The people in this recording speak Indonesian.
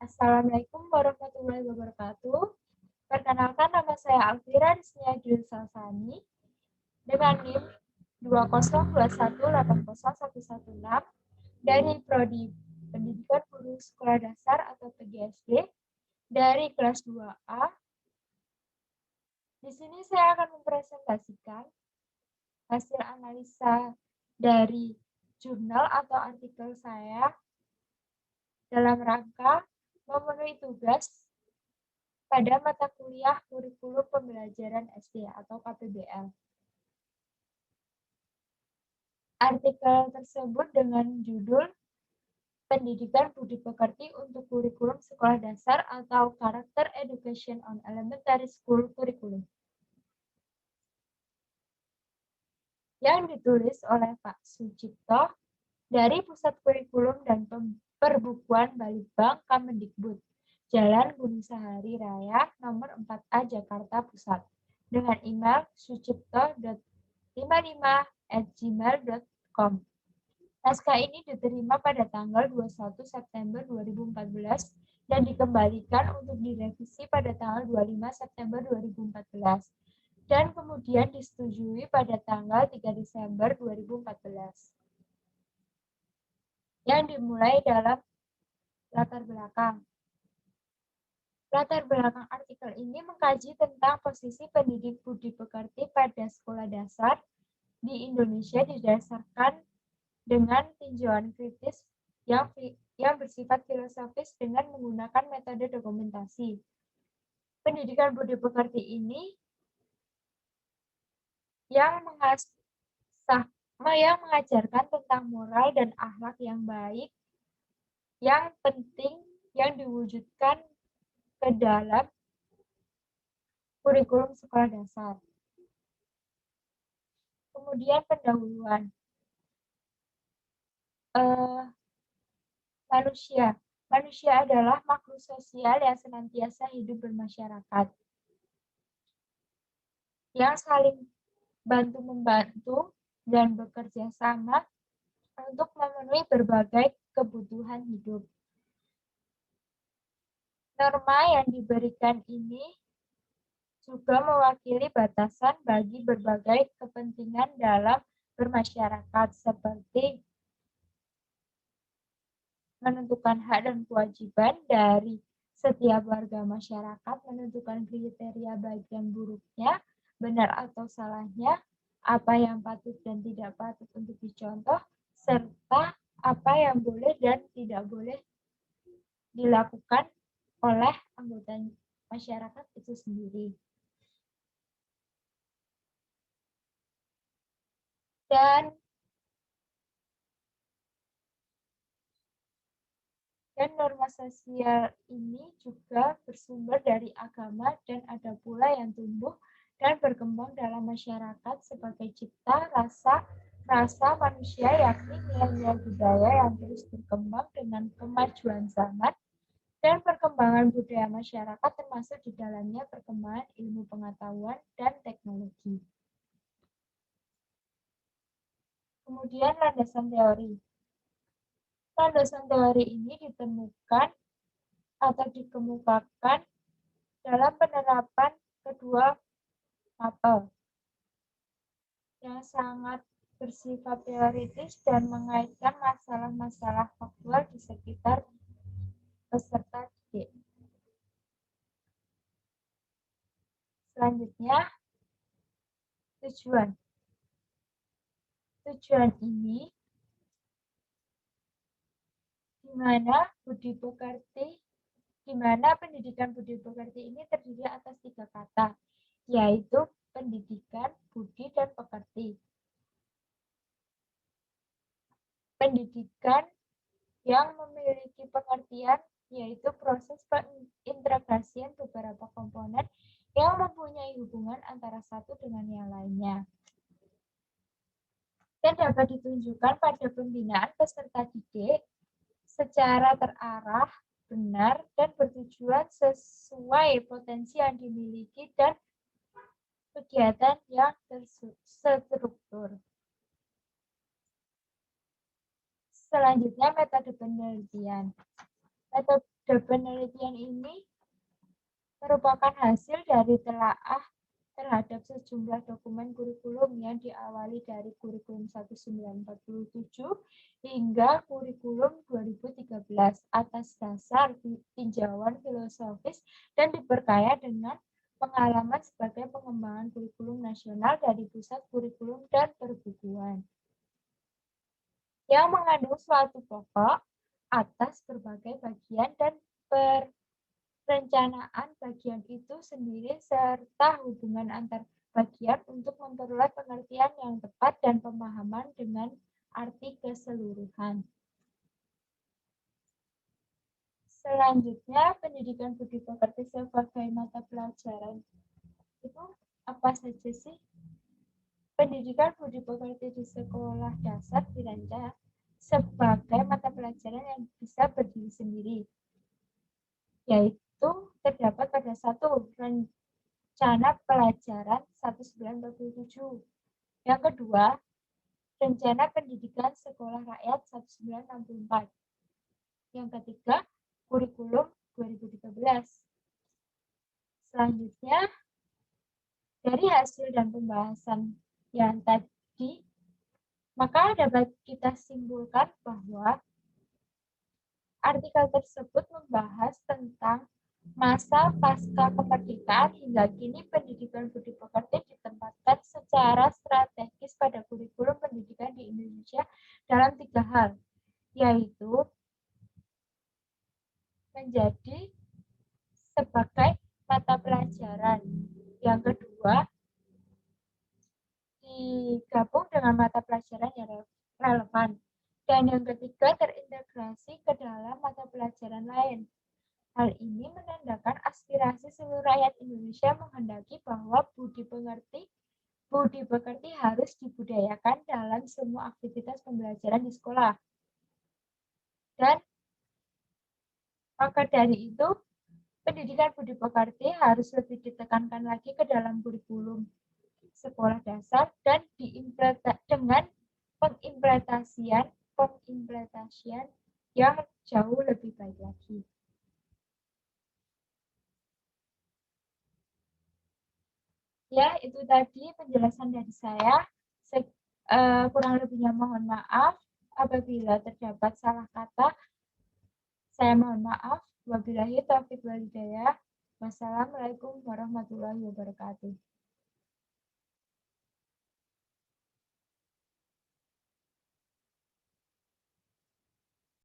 Assalamualaikum warahmatullahi wabarakatuh. Perkenalkan, nama saya Alfira Riznia Dwi Salsani dengan NIM 202180116 dari Prodi Pendidikan Guru Sekolah Dasar atau PGSD dari kelas 2A. Di sini saya akan mempresentasikan hasil analisa dari jurnal atau artikel saya dalam rangka memenuhi tugas pada mata kuliah kurikulum pembelajaran SD atau KPBL. Artikel tersebut dengan judul Pendidikan Budi Pekerti untuk Kurikulum Sekolah Dasar atau Character Education on Elementary School Curriculum, yang ditulis oleh Pak Sucipto dari Pusat Kurikulum dan Perbukuan Balitbank Kemendikbud, Jalan Gunung Sahari Raya, nomor 4A, Jakarta Pusat, dengan email sucipto.55@gmail.com. Naskah ini diterima pada tanggal 21 September 2014 dan dikembalikan untuk direvisi pada tanggal 25 September 2014 dan kemudian disetujui pada tanggal 3 Desember 2014. Yang dimulai dalam latar belakang. Latar belakang artikel ini mengkaji tentang posisi pendidik budi pekerti pada sekolah dasar di Indonesia didasarkan dengan tinjauan kritis yang bersifat filosofis dengan menggunakan metode dokumentasi. Pendidikan budi pekerti ini yang mengajarkan tentang moral dan akhlak yang baik, yang penting, yang diwujudkan ke dalam kurikulum sekolah dasar. Kemudian pendahuluan. Manusia adalah makhluk sosial yang senantiasa hidup bermasyarakat, yang saling bantu-membantu dan bekerja sama untuk memenuhi berbagai kebutuhan hidup. Norma yang diberikan ini juga mewakili batasan bagi berbagai kepentingan dalam bermasyarakat, seperti menentukan hak dan kewajiban dari setiap warga masyarakat, menentukan kriteria baik dan buruknya, benar atau salahnya, apa yang patut dan tidak patut untuk dicontoh, serta apa yang boleh dan tidak boleh dilakukan oleh anggota masyarakat itu sendiri. Dan norma sosial ini juga bersumber dari agama dan ada pula yang tumbuh dan berkembang dalam masyarakat sebagai cipta rasa manusia, yakni nilai-nilai budaya yang terus berkembang dengan kemajuan zaman dan perkembangan budaya masyarakat, termasuk di dalamnya perkembangan ilmu pengetahuan dan teknologi. Kemudian landasan teori. Landasan teori ini ditemukan atau dikemukakan dalam penerapan kedua mapel yang sangat bersifat teoritis dan mengaitkan masalah-masalah faktual di sekitar peserta didik. Selanjutnya, tujuan. Tujuan ini di mana pendidikan budi pekerti ini terdiri atas 3 kata, yaitu pendidikan, budi, dan pekerti. Pendidikan yang memiliki pengertian yaitu proses pengintegrasian beberapa komponen yang mempunyai hubungan antara satu dengan yang lainnya, dan dapat ditunjukkan pada pembinaan peserta didik secara terarah, benar, dan bertujuan sesuai potensi yang dimiliki dan kegiatan yang terstruktur. Selanjutnya, metode penelitian. Metode Dan penelitian ini merupakan hasil dari telaah terhadap sejumlah dokumen kurikulum yang diawali dari kurikulum 1947 hingga kurikulum 2013 atas dasar tinjauan filosofis dan diperkaya dengan pengalaman sebagai pengembangan kurikulum nasional dari Pusat Kurikulum dan Perbukuan yang mengandung suatu pokok atas berbagai bagian dan perencanaan bagian itu sendiri serta hubungan antar bagian untuk memperoleh pengertian yang tepat dan pemahaman dengan arti keseluruhan. Selanjutnya, pendidikan budi pekerti sebagai mata pelajaran. Itu apa saja sih? Pendidikan budi pekerti di sekolah dasar dirancang sebagai mata pelajaran yang bisa berdiri sendiri, yaitu terdapat pada satu rencana pelajaran 1947. Yang kedua, rencana pendidikan sekolah rakyat 1964. Yang ketiga, kurikulum 2013. Selanjutnya, dari hasil dan pembahasan yang tadi, maka dapat kita simpulkan bahwa artikel tersebut membahas tentang masa pasca kemerdekaan hingga kini pendidikan budi pekerti ditempatkan secara strategis pada kurikulum pendidikan di Indonesia dalam 3 hal, yaitu menjadi sebagai mata pelajaran. Yang kedua, digabung dengan mata pelajaran yang relevan. Dan yang ketiga, terintegrasi ke dalam mata pelajaran lain. Hal ini menandakan aspirasi seluruh rakyat Indonesia menghendaki bahwa budi pekerti harus dibudayakan dalam semua aktivitas pembelajaran di sekolah. Dan maka dari itu, pendidikan budi pekerti harus lebih ditekankan lagi ke dalam kurikulum sekolah dasar dan dengan pengimplementasian yang jauh lebih baik lagi. Ya, itu tadi penjelasan dari saya. Kurang lebihnya mohon maaf. Apabila terdapat salah kata, saya mohon maaf. Wabillahi taufiq wal hidayah. Wassalamualaikum warahmatullahi wabarakatuh.